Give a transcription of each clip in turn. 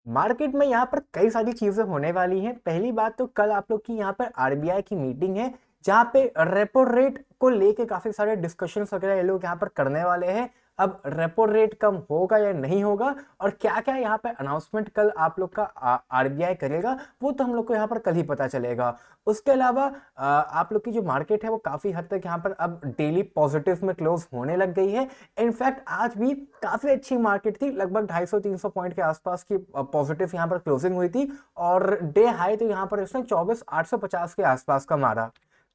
Market में यहाँ पर कई सारी चीजें होने वाली हैं। पहली बात तो कल आप लोग की यहाँ पर आरबीआई की मीटिंग है, जहाँ पे रेपो रेट को लेके काफी सारे डिस्कशंस वगैरह ये लोग यहाँ पर करने वाले हैं। अब रेपो रेट कम होगा या नहीं होगा और क्या क्या यहाँ पे अनाउंसमेंट कल आप लोग का आरबीआई करेगा, वो तो हम लोग को यहाँ पर कल ही पता चलेगा। उसके अलावा आप लोग की जो मार्केट है वो काफी हद तक यहाँ पर अब डेली पॉजिटिव में क्लोज होने लग गई है। इनफैक्ट आज भी काफी अच्छी मार्केट थी, लगभग 250-300 पॉइंट के आसपास की पॉजिटिव यहाँ पर क्लोजिंग हुई थी। और डे हाई तो यहाँ पर इसने 24,850 के आसपास का मारा।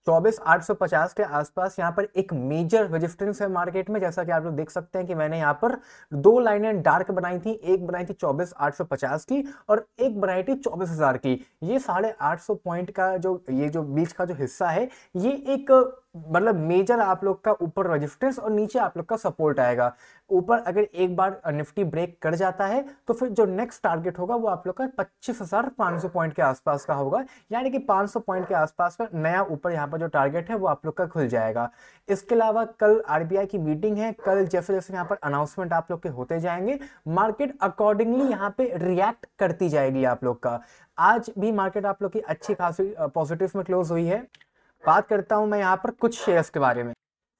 24,850 के आसपास यहाँ पर एक मेजर रेजिस्टेंस है मार्केट में। जैसा कि आप लोग देख सकते हैं कि मैंने यहाँ पर दो लाइनें डार्क बनाई थी, एक बनाई थी 24,850 की और एक बनाई थी 24,000 की। ये 850 पॉइंट का जो बीच का जो हिस्सा है, ये एक मतलब मेजर आप लोग का ऊपर रेजिस्टेंस और नीचे आप लोग का सपोर्ट आएगा। ऊपर अगर एक बार निफ्टी ब्रेक कर जाता है तो फिर जो नेक्स्ट टारगेट होगा वो आप लोग का 25,500 पॉइंट के आसपास का होगा, यानी कि 500 पॉइंट के आसपास का नया ऊपर यहाँ पर जो टारगेट है वो आप लोग का खुल जाएगा। इसके अलावा कल आरबीआई की मीटिंग है। कल जैसे जैसे यहाँ पर अनाउंसमेंट आप लोग के होते जाएंगे, मार्केट अकॉर्डिंगली यहाँ पे रिएक्ट करती जाएगी आप लोग का। आज भी मार्केट आप लोग की अच्छी खासी पॉजिटिव में क्लोज हुई है। बात करता हूं मैं यहाँ पर कुछ शेयर्स के बारे में।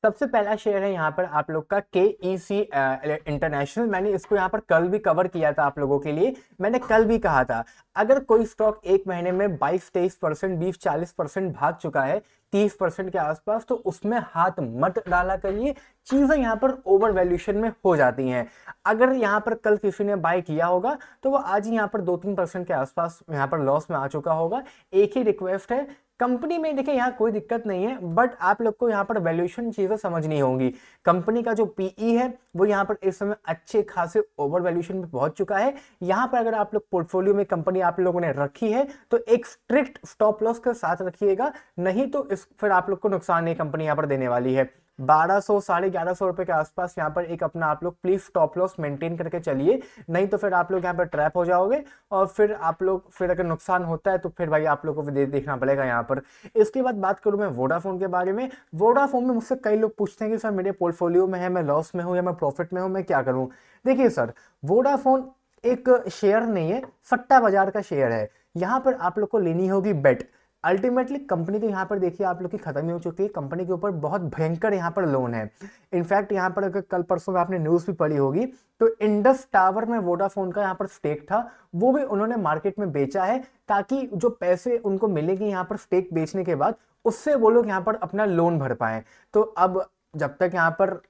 सबसे पहला शेयर है यहाँ पर आप लोग का के ई सी इंटरनेशनल। मैंने इसको यहाँ पर कल भी कवर किया था आप लोगों के लिए। मैंने कल भी कहा था अगर कोई स्टॉक एक महीने में 22-23%, 20-40% भाग चुका है, 30% के आसपास, तो उसमें हाथ मत डाला करिए। चीजें यहाँ पर ओवर वैल्यूएशन में हो जाती हैं। अगर यहाँ पर कल किसी ने बाय किया होगा तो वो आज ही यहाँ पर 2-3% के आसपास यहाँ पर लॉस में आ चुका होगा। एक ही रिक्वेस्ट है, कंपनी में देखिए यहाँ कोई दिक्कत नहीं है, बट आप लोग को यहाँ पर वैल्यूएशन चीजें समझनी होंगी। कंपनी का जो पीई है वो यहाँ पर इस समय अच्छे खासे ओवर वैल्यूएशन में पहुंच चुका है। यहाँ पर अगर आप लोग पोर्टफोलियो में कंपनी आप लोगों ने रखी है तो एक स्ट्रिक्ट स्टॉप लॉस के साथ रखिएगा, नहीं तो इस फिर आप लोग को नुकसान ये कंपनी यहाँ पर देने वाली है। 1200 1150 रुपए के आसपास यहाँ पर एक अपना आप लोग प्लीज स्टॉप लॉस मेंटेन करके चलिए, नहीं तो फिर आप लोग यहाँ पर ट्रैप हो जाओगे और फिर आप लोग फिर अगर नुकसान होता है तो फिर भाई आप लोग को देखना पड़ेगा यहाँ पर। इसके बाद बात करूं मैं वोडाफोन के बारे में। वोडाफोन में मुझसे कई लोग पूछते हैं कि सर मेरे पोर्टफोलियो में है, मैं लॉस में हूं या मैं प्रॉफिट में हूं, मैं क्या करूं। देखिए सर, वोडाफोन एक शेयर नहीं है, सट्टा बाजार का शेयर है। यहाँ पर आप लोग को लेनी होगी बेट। अल्टीमेटली कंपनी तो यहाँ पर देखिए आप लोग की खत्म ही हो चुकी है, कंपनी के ऊपर बहुत भयंकर यहाँ पर लोन है। इनफैक्ट यहाँ पर अगर कल परसों में आपने न्यूज भी पढ़ी होगी तो इंडस टावर में वोडाफोन का यहाँ पर स्टेक था, वो भी उन्होंने मार्केट में बेचा है ताकि जो पैसे उनको मिलेंगे यहाँ पर स्टेक बेचने के बाद, उससे वो लोग यहाँ पर अपना लोन भर पाए। तो अब जब तक यहाँ पर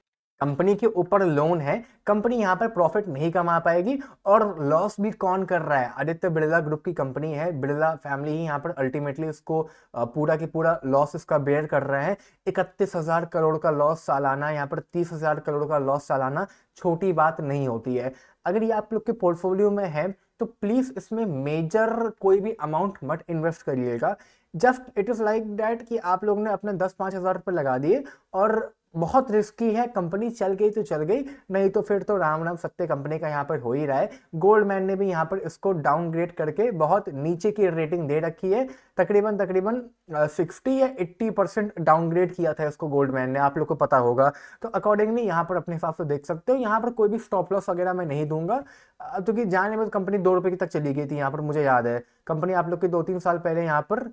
कंपनी के ऊपर लोन है, कंपनी यहाँ पर प्रॉफिट नहीं कमा पाएगी। और लॉस भी कौन कर रहा है? आदित्य बिरला ग्रुप की कंपनी है, बिरला फैमिली ही यहाँ पर अल्टीमेटली इसको पूरा की पूरा लॉस इसका बेयर कर रहे हैं। 31,000 करोड़ का लॉस सालाना, यहाँ पर 30,000 करोड़ का लॉस सालाना छोटी बात नहीं होती है। अगर ये आप लोग के पोर्टफोलियो में है तो प्लीज इसमें मेजर कोई भी अमाउंट मत इन्वेस्ट करिएगा। Just it is like that कि आप लोग ने अपने 10-5 हजार रुपये लगा दिए और बहुत रिस्की है, कंपनी चल गई तो चल गई, नहीं तो फिर तो राम राम सत्य कंपनी का यहाँ पर हो ही रहा है। गोल्डमैन ने भी यहाँ पर इसको डाउनग्रेड करके बहुत नीचे की रेटिंग दे रखी है। तकरीबन तकरीबन 60 या 80% डाउनग्रेड किया था इसको गोल्डमैन ने, आप लोग को पता होगा। तो अकॉर्डिंगली यहाँ पर अपने हिसाब से देख सकते हो। यहाँ पर कोई भी स्टॉप लॉस वगैरह मैं नहीं दूंगा, क्योंकि जाने में कंपनी 2 रुपए की तक चली गई थी। यहाँ पर मुझे याद है कंपनी आप लोग के 2-3 साल पहले यहाँ पर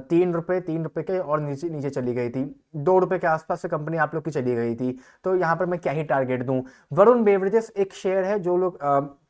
3 रुपए के और नीचे नीचे चली गई थी। 2 रुपए के आसपास से कंपनी आप लोग की चली गई थी। तो यहाँ पर मैं क्या ही टारगेट दूं। वरुण बेवरेजेस एक शेयर है, जो लोग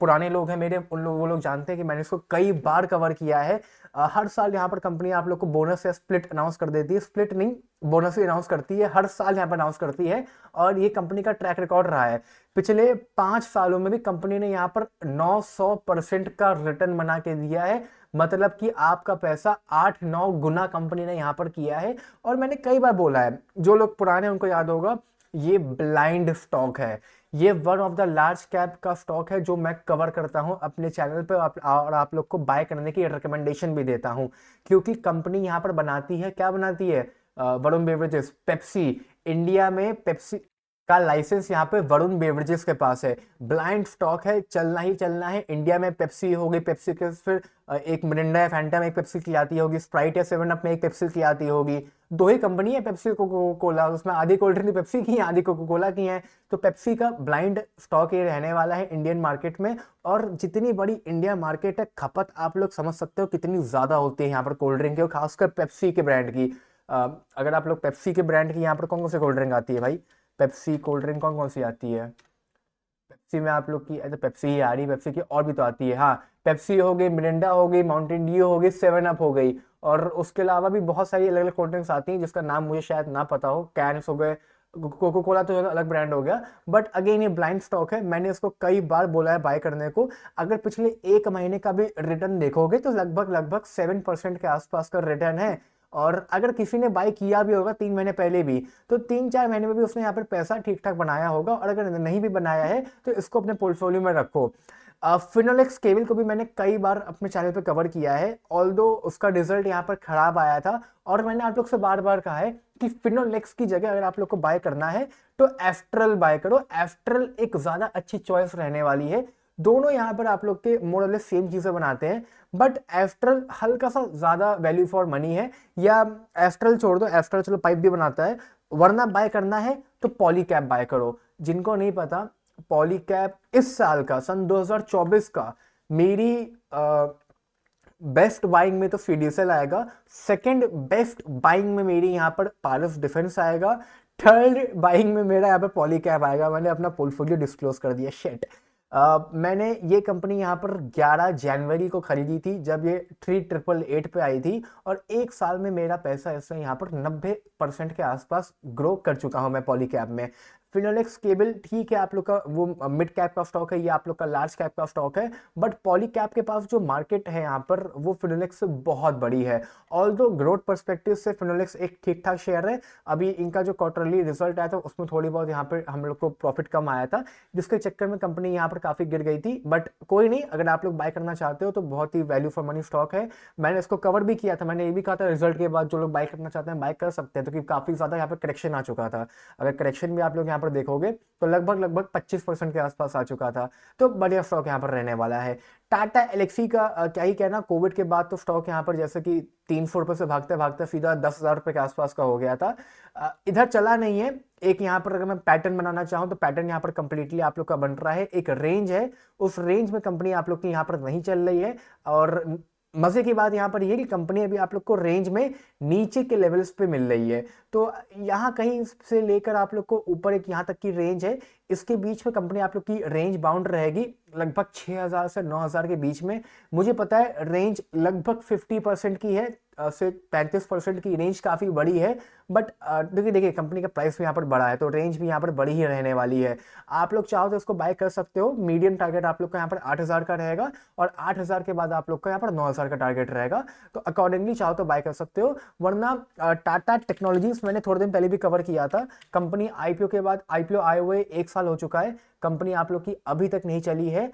पुराने लोग हैं मेरे, उन लोग वो लोग जानते हैं कि मैंने इसको कई बार कवर किया है। हर साल यहाँ पर कंपनी आप लोग को बोनस या स्प्लिट अनाउंस कर देती है, स्प्लिट नहीं बोनस ही अनाउंस करती है, हर साल यहाँ पर अनाउंस करती है। और ये कंपनी का ट्रैक रिकॉर्ड रहा है, पिछले 5 सालों में भी कंपनी ने यहाँ पर 900% का रिटर्न बना के दिया है। मतलब कि आपका पैसा 8-9 गुना कंपनी ने यहाँ पर किया है। और मैंने कई बार बोला है, जो लोग पुराने उनको याद होगा, ये ब्लाइंड स्टॉक है, ये one of the large cap का स्टॉक है जो मैं कवर करता हूं अपने चैनल पे। और आप लोग को बाय करने की रिकमेंडेशन भी देता हूं, क्योंकि कंपनी यहाँ पर बनाती है, क्या बनाती है? Varun beverages Pepsi. इंडिया में पेप्सी का लाइसेंस यहाँ पे वरुण बेवरेजेस के पास है। ब्लाइंड स्टॉक है, चलना ही चलना है। इंडिया में पेप्सी होगी, पेप्सी के फिर एक मिरिंडा है, फैंटा में एक पेप्सी की आती होगी, स्प्राइट है, 7 अप में एक पेप्सी की आती होगी। दो ही कंपनी है पेप्सी कोको कोला, उसमें आधी कोल्ड ड्रिंक पेप्सी की है, आधी कोको कोला की है। तो पेप्सी का ब्लाइंड स्टॉक ये रहने वाला है इंडियन मार्केट में। और जितनी बड़ी इंडिया मार्केट है, खपत आप लोग समझ सकते हो कितनी ज्यादा होती है यहाँ पर कोल्ड ड्रिंक की, और खासकर पेप्सी के ब्रांड की। अगर आप लोग पेप्सी के ब्रांड की यहाँ पर कौन कौन सी कोल्ड ड्रिंक आती है भाई, पेप्सी कोल्ड ड्रिंक कौन कौन सी आती है पेप्सी में आप लोग की? तो पेप्सी ही आ रही, पेप्सी की और भी तो आती है। हाँ, पेप्सी हो गई, मिरिंडा हो गई, माउंटेन ड्यू हो गई, 7 अप हो गई, और उसके अलावा भी बहुत सारी अलग अलग कोल्ड ड्रिंक्स आती हैं जिसका नाम मुझे शायद ना पता हो। कैन्स हो गए, कोको कोला तो अलग ब्रांड हो गया। बट अगेन ये ब्लाइंड स्टॉक है, मैंने इसको कई बार बोला है बाय करने को। अगर पिछले 1 महीने का भी रिटर्न देखोगे तो लगभग लगभग 7% के आसपास का रिटर्न है। और अगर किसी ने बाय किया भी होगा 3 महीने पहले भी, तो 3-4 महीने में भी उसने यहाँ पर पैसा ठीक ठाक बनाया होगा। और अगर नहीं भी बनाया है तो इसको अपने पोर्टफोलियो में रखो। फिनोलेक्स केबल को भी मैंने कई बार अपने चैनल पे कवर किया है, ऑल्दो उसका रिजल्ट यहाँ पर खराब आया था। और मैंने आप लोग से बार बार कहा है कि फिनोलेक्स की जगह अगर आप लोग को बाय करना है तो एस्ट्रल बाय करो। एस्ट्रल एक ज्यादा अच्छी चॉइस रहने वाली है। दोनों यहाँ पर आप लोग के मोरलेस सेम चीजें बनाते हैं, बट एस्ट्रल हल्का सा ज्यादा वैल्यू फॉर मनी है। या एस्ट्रल छोड़ दो, एस्ट्रल चलो पाइप भी बनाता है, वरना बाय करना है तो पॉलीकैब बाय करो। जिनको नहीं पता, पॉलीकैब इस साल का सन 2024 का मेरी बेस्ट बाइंग में तो फिडिसल आएगा, सेकंड बेस्ट बाइंग में मेरी यहाँ पर पारस डिफेंस आएगा, थर्ड बाइंग में मेरा यहाँ पर पॉलीकैब आएगा। मैंने अपना पोर्टफोलियो डिस्क्लोज कर दिया, शिट। मैंने ये कंपनी यहाँ पर 11 जनवरी को खरीदी थी जब ये 3888 पे आई थी, और 1 साल में मेरा पैसा इसमें यहाँ पर 90% के आसपास ग्रो कर चुका हूँ मैं पॉलीकैब में। फिनोलेक्स केबल ठीक है, आप लोग का वो मिड कैप का स्टॉक है, ये आप लोग का लार्ज कैप का स्टॉक है, बट पॉलीकैब के पास जो मार्केट है यहाँ पर वो फिनोलेक्स से बहुत बड़ी है। ऑल्दो ग्रोथ पर्सपेक्टिव से फिनोलेक्स एक ठीक ठाक शेयर है। अभी इनका जो क्वार्टरली रिजल्ट आया था उसमें थोड़ी बहुत यहाँ पर हम लोग को प्रॉफिट कम आया था, जिसके चक्कर में कंपनी यहाँ पर काफी गिर गई थी। बट कोई नहीं, अगर आप लोग बाय करना चाहते हो तो बहुत ही वैल्यू फॉर मनी स्टॉक है। मैंने इसको कवर भी किया था, मैंने ये भी कहा था रिजल्ट के बाद जो लोग बाय करना चाहते हैं बाय कर सकते हैं, क्योंकि काफी ज्यादा यहाँ पर करेक्शन आ चुका था। अगर करेक्शन भी आप लोग यहाँ पर देखोगे तो लगभग लगभग 25% के आसपास आ चुका था। तो बढ़िया स्टॉक यहाँ पर रहने वाला है। टाटा एलेक्सी का क्या ही कहना, कोविड के बाद तो स्टॉक यहाँ पर जैसे कि 300 रुपए से भागते भागते सीधा 10,000 रुपए के आसपास का हो गया था। इधर चला नहीं है। एक यहाँ पर अगर मैं पैटर्न बनाना चाहूँ तो पैटर्न यहाँ पर कंप्लीटली आप लोग का बन रहा है। एक रेंज है, उस रेंज में कंपनी आप लोग की यहाँ पर नहीं चल रही है। और मजे की बात यहाँ पर ये कि कंपनी अभी आप लोग को रेंज में नीचे के लेवल्स पे मिल रही है। तो यहाँ कहीं से लेकर आप लोग को ऊपर एक यहाँ तक की रेंज है, इसके बीच में कंपनी आप लोग की रेंज बाउंड रहेगी लगभग 6,000 से 9,000 के बीच में। मुझे पता है रेंज लगभग 50% की है से 35% की रेंज काफी बड़ी है, बट देखिए कंपनी का प्राइस भी यहाँ पर बड़ा है तो रेंज भी यहाँ पर बड़ी ही रहने वाली है। आप लोग चाहो तो इसको बाय कर सकते हो। मीडियम टारगेट आप लोग का यहाँ पर 8,000 का रहेगा, और 8,000 के बाद आप लोग का यहाँ पर 9,000 का टारगेट रहेगा। तो अकॉर्डिंगली चाहो तो बाय कर सकते हो। वरना टाटा टेक्नोलॉजीज मैंने थोड़े दिन पहले भी कवर किया था। कंपनी आईपीओ के बाद, आईपीओ आए हुए 1 साल हो चुका है, कंपनी आप लोग की अभी तक नहीं चली है।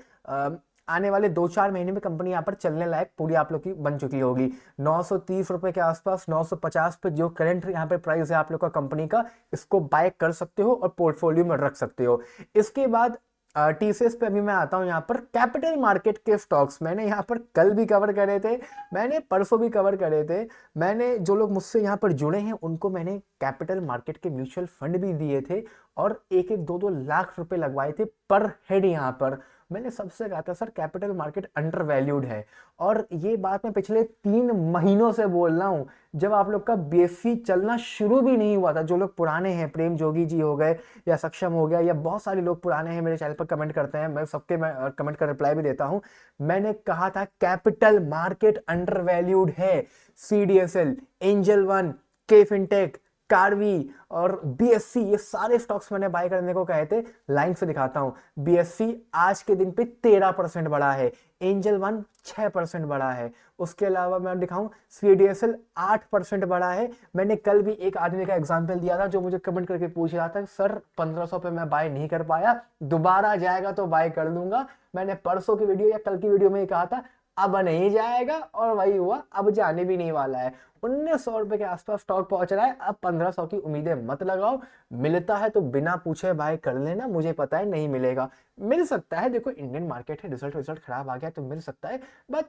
आने वाले 2-4 महीने में कंपनी यहाँ पर चलने लायक पूरी आप लोग की बन चुकी होगी। 930 रुपए के आसपास, 950 पे जो करंट यहाँ पे प्राइस है आप लोग का कंपनी का, इसको बाय कर सकते हो और पोर्टफोलियो में रख सकते हो। इसके बाद टीसीएस पे अभी मैं आता हूँ यहाँ पर। कैपिटल मार्केट के स्टॉक्स मैंने यहाँ पर कल भी कवर करे थे, मैंने परसों भी कवर करे थे। मैंने जो लोग मुझसे यहाँ पर जुड़े हैं उनको मैंने कैपिटल मार्केट के म्यूचुअल फंड भी दिए थे, और 1-1, 2-2 लाख रुपए लगवाए थे पर हेड। यहाँ पर मैंने सबसे कहा था sir capital market under valued है, और ये बात मैं पिछले 3 महीनों से बोल रहा हूँ, जब आप लोग का बीएससी चलना शुरू भी नहीं हुआ था। जो लोग पुराने हैं, प्रेम जोगी जी हो गए या सक्षम हो गया, या बहुत सारे लोग पुराने हैं मेरे चैनल पर कमेंट करते हैं, मैं सबके मैं कमेंट का रिप्लाई भी देता हूँ। मैंने कहा था कैपिटल मार्केट अंडर वैल्यूड है। CDSL, angel one, K fintech, Karvy और बीएससी, ये सारे स्टॉक्स मैंने बाय करने को कहे थे। लाइन से दिखाता हूं, बीएससी आज के दिन पे 13% बढ़ा है, एंजल वन 6% बढ़ा है। उसके अलावा मैं दिखाऊं, सीडीएसएल 8% बढ़ा है। मैंने कल भी एक आदमी का एग्जांपल दिया था जो मुझे कमेंट करके पूछ रहा था सर 1500 पे मैं बाय नहीं कर पाया, दोबारा जाएगा तो बाय कर लूंगा। मैंने परसों की वीडियो या कल की वीडियो में कहा था अब नहीं जाएगा, और वही हुआ, अब जाने भी नहीं वाला है। 1900 रुपए के आसपास स्टॉक पहुंच रहा है, अब 1500 की उम्मीदें मत लगाओ। मिलता है तो बिना पूछे बाय कर लेना, मुझे पता है नहीं मिलेगा। मिल सकता है, देखो इंडियन मार्केट है, रिजल्ट रिजल्ट खराब आ गया तो मिल सकता है, बट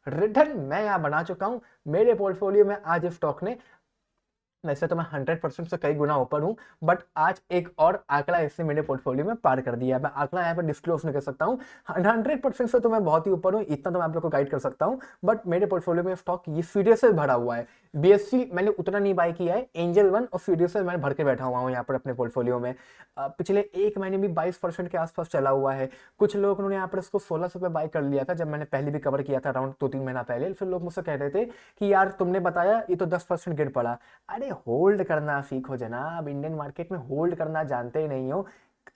रिटर्न मैं यहाँ बना चुका हूँ। मेरे पोर्टफोलियो में आज स्टॉक ने, वैसे तो मैं 100% से कई गुना ऊपर हूँ, बट आज एक और आंकड़ा इसने मेरे पोर्टफोलियो में पार कर दिया है। मैं आंकड़ा यहाँ पर डिस्क्लोज नहीं कर सकता हूँ, 100% से तो मैं बहुत ही ऊपर हूँ, इतना तो मैं आप लोग को गाइड कर सकता हूँ। बट मेरे पोर्टफोलियो में स्टॉक ये सीरियस से भरा हुआ है। बीएससी मैंने उतना नहीं बाय किया है, एंजल वन और सीरियस से मैंने भर के बैठा हुआ हूँ यहाँ पर अपने पोर्टफोलियो में। पिछले एक महीने में 22% के आसपास चला हुआ है। कुछ लोग उन्होंने यहाँ पर इसको 1600 पे बाय कर लिया था, जब मैंने पहले भी कवर किया था अराउंड 2-3 महीना पहले। फिर लोग मुझसे कह रहे थे कि यार तुमने बताया ये तो 10% गिर पड़ा। अरे होल्ड करना सीखो जनाब, इंडियन मार्केट में होल्ड करना जानते ही नहीं हो।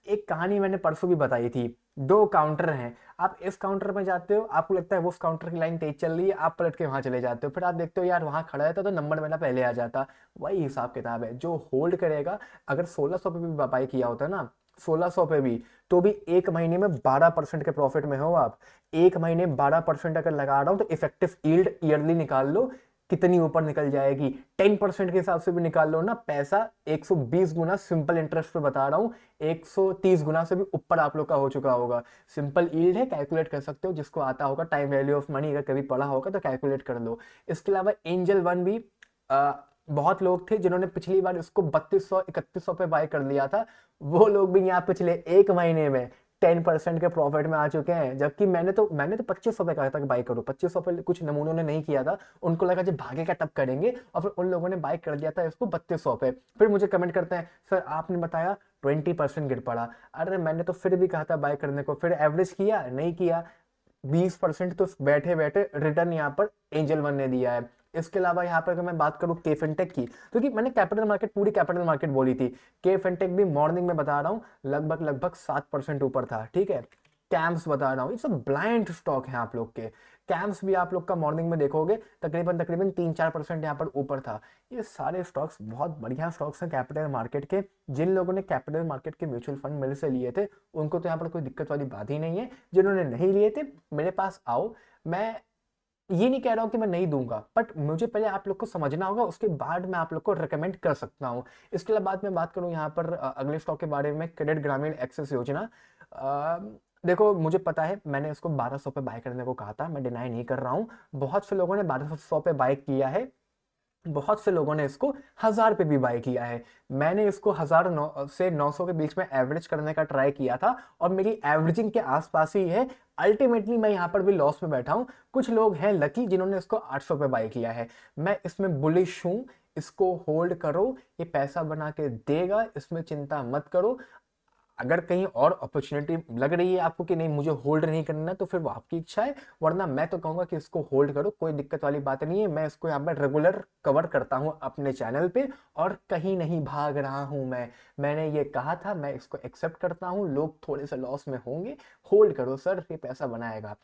एक कहानी मैंने परसों भी बताई थी, दो काउंटर हैं, आप इस काउंटर में जाते हो, आपको लगता है वो उस काउंटर की लाइन तेज चल रही है, आप पलट के वहां चले जाते हो, फिर आप देखते हो यार वहां खड़ा रहता तो नंबर मेरा पहले आ जाता। वही हिसाब किताब है, जो होल्ड करेगा। अगर 1600 पे भी बाई किया होता है ना, 1600 पे भी, तो भी एक महीने में 12% के प्रॉफिट में हो आप। एक महीने 12% अगर लगा रहा हूं तो इफेक्टिव यील्ड ईयरली निकाल लो कितनी ऊपर निकल जाएगी। 10% के हिसाब से भी निकाल लो ना, पैसा 120 गुना सिंपल इंटरेस्ट पे बता रहा हूँ, 130 गुना से भी ऊपर आप लोग का हो चुका होगा। सिंपल यील्ड है, कैलकुलेट कर सकते हो, जिसको आता होगा टाइम वैल्यू ऑफ मनी अगर कभी पढ़ा होगा तो कैलकुलेट कर लो। इसके अलावा एंजल वन भी बहुत लोग थे जिन्होंने पिछली बार इसको 3200 3100 पे बाय कर लिया था, वो लोग भी यहाँ पिछले एक महीने में 10% के प्रॉफिट में आ चुके हैं। जबकि मैंने तो 2500 पे कहा था कि बाय करो, 2500 पे कुछ नमूनों ने नहीं किया था, उनको लगा जब भागे का तब करेंगे, और फिर उन लोगों ने बाय कर दिया था इसको 3200 पे। फिर मुझे कमेंट करते हैं सर आपने बताया 20% गिर पड़ा। अरे मैंने तो फिर भी कहा था बाय करने को, फिर एवरेज किया नहीं किया, 20% तो बैठे बैठे रिटर्न यहाँ पर एंजल वन ने दिया है। इसके अलावा यहाँ पर अगर मैं बात करूँ के फिनटेक की, क्योंकि मैंने कैपिटल मार्केट पूरी कैपिटल मार्केट बोली थी, के फिनटेक भी मॉर्निंग में बता रहा हूँ लगभग लगभग 7% ऊपर था, ठीक है। कैम्स बता रहा हूँ, ये सब ब्लाइंड स्टॉक है आप लोग के। कैम्स भी आप लोग का मॉर्निंग में देखोगे तकरीबन तकरीबन 3-4% यहाँ पर ऊपर था। ये सारे स्टॉक्स बहुत बढ़िया स्टॉक्स हैं कैपिटल मार्केट के। जिन लोगों ने कैपिटल मार्केट के म्यूचुअल फंड मेरे से लिए थे उनको तो यहाँ पर कोई दिक्कत वाली बात ही नहीं है। जिन्होंने नहीं लिए थे मेरे पास आओ, मैं ये नहीं कह रहा हूँ कि मैं नहीं दूंगा, बट मुझे पहले आप लोग को समझना होगा, उसके बाद मैं आप लोग को रिकमेंड कर सकता हूँ। इसके अलावा बाद में बात करूँ यहाँ पर अगले स्टॉक के बारे में, क्रेडिट ग्रामीण एक्सेस योजना। अ, देखो मुझे पता है मैंने इसको 1200 पे बाय करने को कहा था, मैं डिनाई नहीं कर रहा हूँ। बहुत से लोगों ने 1200 पे बाय किया है, बहुत से लोगों ने इसको 1000 पे भी बाय किया है। मैंने इसको 1000 से 900 के बीच में एवरेज करने का ट्राई किया था, और मेरी एवरेजिंग के आसपास ही है। अल्टीमेटली मैं यहाँ पर भी लॉस में बैठा हूँ। कुछ लोग हैं लकी जिन्होंने इसको 800 पे बाय किया है। मैं इसमें बुलिश हूँ, इसको होल्ड करो, ये पैसा बना के देगा, इसमें चिंता मत करो। अगर कहीं और अपॉर्चुनिटी लग रही है आपको कि नहीं मुझे होल्ड नहीं करना, तो फिर वो आपकी इच्छा है, वरना मैं तो कहूंगा कि इसको होल्ड करो, कोई दिक्कत वाली बात नहीं है। मैं इसको यहाँ पर रेगुलर कवर करता हूँ अपने चैनल पे, और कहीं नहीं भाग रहा हूँ मैंने ये कहा था, मैं इसको एक्सेप्ट करता हूँ। लोग थोड़े से लॉस में होंगे, होल्ड करो सर, ये पैसा बनाएगा।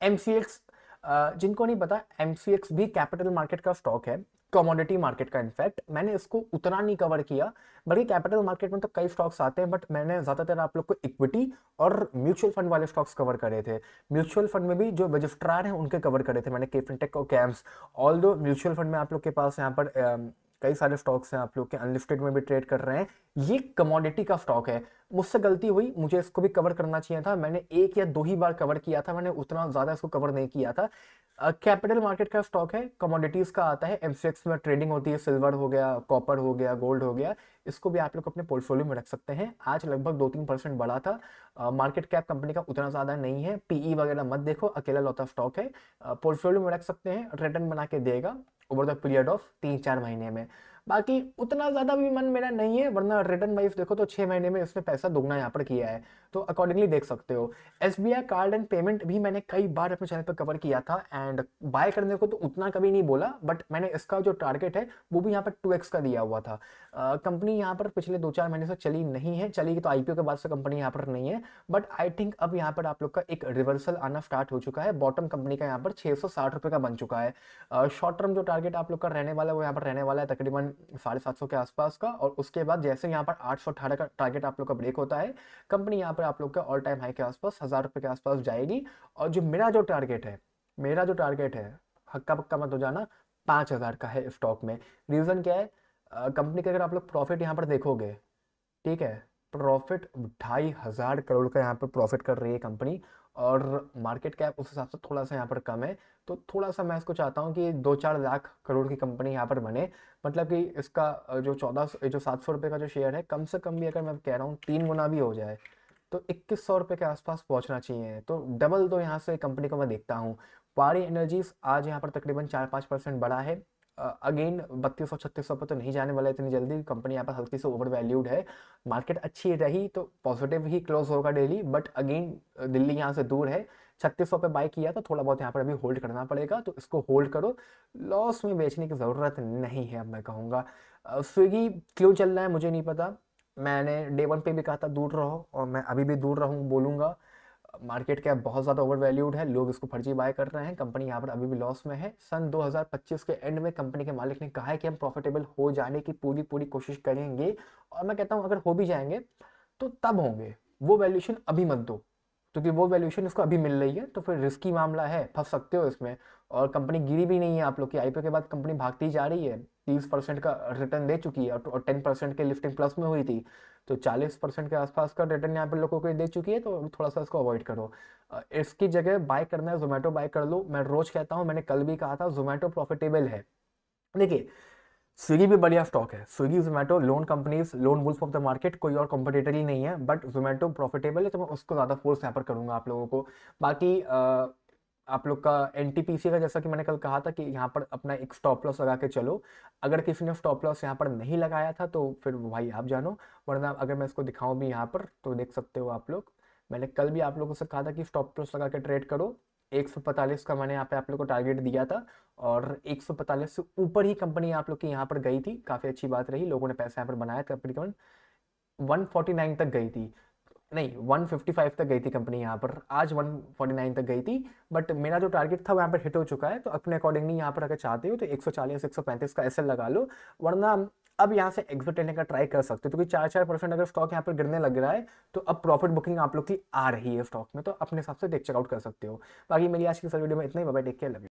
एमसीएक्स, जिनको नहीं पता, एमसीएक्स भी कैपिटल मार्केट का स्टॉक है, कमोडिटी मार्केट का। इनफैक्ट मैंने इसको उतना नहीं कवर किया, बल्कि कैपिटल मार्केट में तो कई स्टॉक्स आते हैं, बट मैंने ज्यादातर आप लोग को इक्विटी और म्यूचुअल फंड वाले स्टॉक्स कवर करे थे। म्यूचुअल फंड में भी जो रजिस्ट्रार हैं उनके कवर करे थे मैंने, के फिनटेक और कैम्स। ऑल दो म्यूचुअल फंड में आप लोग के पास यहाँ पर कई सारे स्टॉक्स हैं, आप लोग के अनलिस्टेड में भी ट्रेड कर रहे हैं। ये कमोडिटी का स्टॉक है, मुझसे गलती हुई, मुझे इसको भी कवर करना चाहिए था। मैंने एक या दो ही बार कवर किया था, मैंने उतना ज्यादा इसको कवर नहीं किया था। कैपिटल मार्केट का स्टॉक है, कमोडिटीज का आता है, एमसीएक्स में ट्रेडिंग होती है, सिल्वर हो गया, कॉपर हो गया, गोल्ड हो गया। इसको भी आप लोग अपने पोर्टफोलियो में रख सकते हैं। आज लगभग 2-3% बढ़ा था। मार्केट कैप कंपनी का उतना ज्यादा नहीं है, पीई वगैरह मत देखो, अकेला लौता स्टॉक है। पोर्टफोलियो में रख सकते हैं, रिटर्न बना के देगा ओवर द पीरियड ऑफ 3-4 महीने में। बाकी उतना ज्यादा भी मन मेरा नहीं है, वरना रिटर्न वाइज देखो तो 6 महीने में इसने पैसा दुगना यहाँ पर किया है, तो अकॉर्डिंगली देख सकते हो। एसबीआई कार्ड एंड पेमेंट भी मैंने कई बार अपने चैनल पर कवर किया था, एंड बाय करने को तो उतना कभी नहीं बोला, बट मैंने इसका जो टारगेट है वो भी यहाँ पर 2x का दिया हुआ था। कंपनी यहाँ पर पिछले 2-4 महीने से चली नहीं है, चली तो आईपीओ के बाद से कंपनी यहाँ पर नहीं है, बट आई थिंक अब यहाँ पर आप लोग का एक रिवर्सल आना स्टार्ट हो चुका है। बॉटम कंपनी का यहाँ पर 660 रुपये का बन चुका है। शॉर्ट टर्म जो टारगेट आप लोग का रहने वाला है वो यहाँ पर रहने वाला है तकरीबन 750 के आसपास का, और उसके बाद जैसे यहाँ पर 818 का टारगेट आप लोग का ब्रेक होता है, कंपनी यहाँ पर आप लोग का ऑल टाइम हाई के आसपास 1000 रुपये के आसपास जाएगी। और जो मेरा जो टारगेट है मेरा जो टारगेट है, हक्का पक्का मत हो जाना, 5,000 का है स्टॉक में। रीज़न क्या है, कंपनी का अगर आप लोग प्रॉफिट यहाँ पर देखोगे, ठीक है, प्रॉफिट 2,500 करोड़ का यहाँ पर प्रॉफिट कर रही है कंपनी, और मार्केट कैप उस हिसाब से थोड़ा सा यहाँ पर कम है। तो थोड़ा सा मैं इसको चाहता हूँ कि 2-4 लाख करोड़ की कंपनी यहाँ पर बने। मतलब कि इसका जो 700 रुपये का जो शेयर है, कम से कम भी अगर मैं कह रहा हूँ 3 गुना भी हो जाए तो 2,100 रुपये के आसपास पहुंचना चाहिए। तो डबल तो यहाँ से कंपनी को मैं देखता हूँ। वारी एनर्जीज आज यहाँ पर तकरीबन 4-5% बढ़ा है। अगेन 3200-3600 पर तो नहीं जाने वाला इतनी जल्दी, कंपनी यहाँ पर हल्की से ओवर वैल्यूड है। मार्केट अच्छी रही तो पॉजिटिव ही क्लोज होगा डेली, बट अगेन दिल्ली यहाँ से दूर है। 3600 पे बाय किया तो थोड़ा बहुत यहाँ पर अभी होल्ड करना पड़ेगा, तो इसको होल्ड करो, लॉस में बेचने की ज़रूरत नहीं है। अब मैं कहूँगा स्विगी क्यों चल रहा है मुझे नहीं पता। मैंने डे वन पे भी कहा था दूर रहो, और मैं अभी भी दूर रहूँ बोलूँगा। मार्केट कैप बहुत ज़्यादा ओवर वैल्यूड है, लोग इसको फर्जी बाय कर रहे हैं, कंपनी यहाँ पर अभी भी लॉस में है। सन 2025 के एंड में कंपनी के मालिक ने कहा है कि हम प्रॉफिटेबल हो जाने की पूरी पूरी कोशिश करेंगे, और मैं कहता हूँ अगर हो भी जाएंगे तो तब होंगे, वो वैल्यूशन अभी मत दो, क्योंकि वो वैल्यूशन इसको अभी मिल रही है तो फिर रिस्की मामला है, फंस सकते हो इसमें। और कंपनी गिरी भी नहीं है, आप लोग की आईपीओ के बाद कंपनी भागती जा रही है, 30% का रिटर्न दे चुकी है, और 10% के लिफ्टिंग प्लस में हुई थी, तो 40% के आसपास का रिटर्न यहाँ पर लोगों को दे चुकी है, तो थोड़ा सा इसको अवॉइड करो। इसकी जगह बाय करना है जोमेटो बाय कर लो। मैं रोज कहता हूँ, मैंने कल भी कहा था जोमेटो प्रॉफिटेबल है। देखिए स्विगी भी बढ़िया स्टॉक है, Swiggy Zomato loan companies, loan wolf of the market, कोई और कॉम्पिटिटर ही नहीं है, बट जोमेटो प्रॉफिटेबल है तो मैं उसको ज़्यादा फोर्स यहाँ पर करूँगा आप लोगों को। बाकी आप लोग का एनटीपीसी का, जैसा कि मैंने कल कहा था कि यहाँ पर अपना एक स्टॉप लॉस लगा के चलो। अगर किसी ने स्टॉप लॉस यहाँ पर नहीं लगाया था तो फिर भाई आप जानो, वरना अगर मैं इसको दिखाऊं भी यहाँ पर तो देख सकते हो आप लोग। मैंने कल भी आप लोगों से कहा था कि स्टॉप लॉस लगा के ट्रेड करो। 145 का मैंने यहाँ पे आप लोग को टारगेट दिया था, और 145 से ऊपर ही कंपनी आप लोग की यहाँ पर गई थी, काफ़ी अच्छी बात रही, लोगों ने पैसा यहाँ पर बनाया, तकरीबन 149 तक गई थी, नहीं 155 तक गई थी कंपनी यहाँ पर, आज 149 तक गई थी। बट मेरा जो टारगेट था वो यहाँ पर हिट हो चुका है, तो अपने अकॉर्डिंगली यहाँ पर अगर चाहते हो तो 140-135 का एसएल लगा लो, वरना अब यहाँ से एग्जिट लेने का ट्राई कर सकते हो, क्योंकि 4-4% अगर स्टॉक यहाँ पर गिरने लग रहा है तो अब प्रॉफिट बुकिंग आप लोग की आ रही है स्टॉक में, तो अपने हिसाब से देख चेकआउट कर सकते हो। बाकी मेरी आज की वीडियो में इतना ही, bye bye, take care, love you.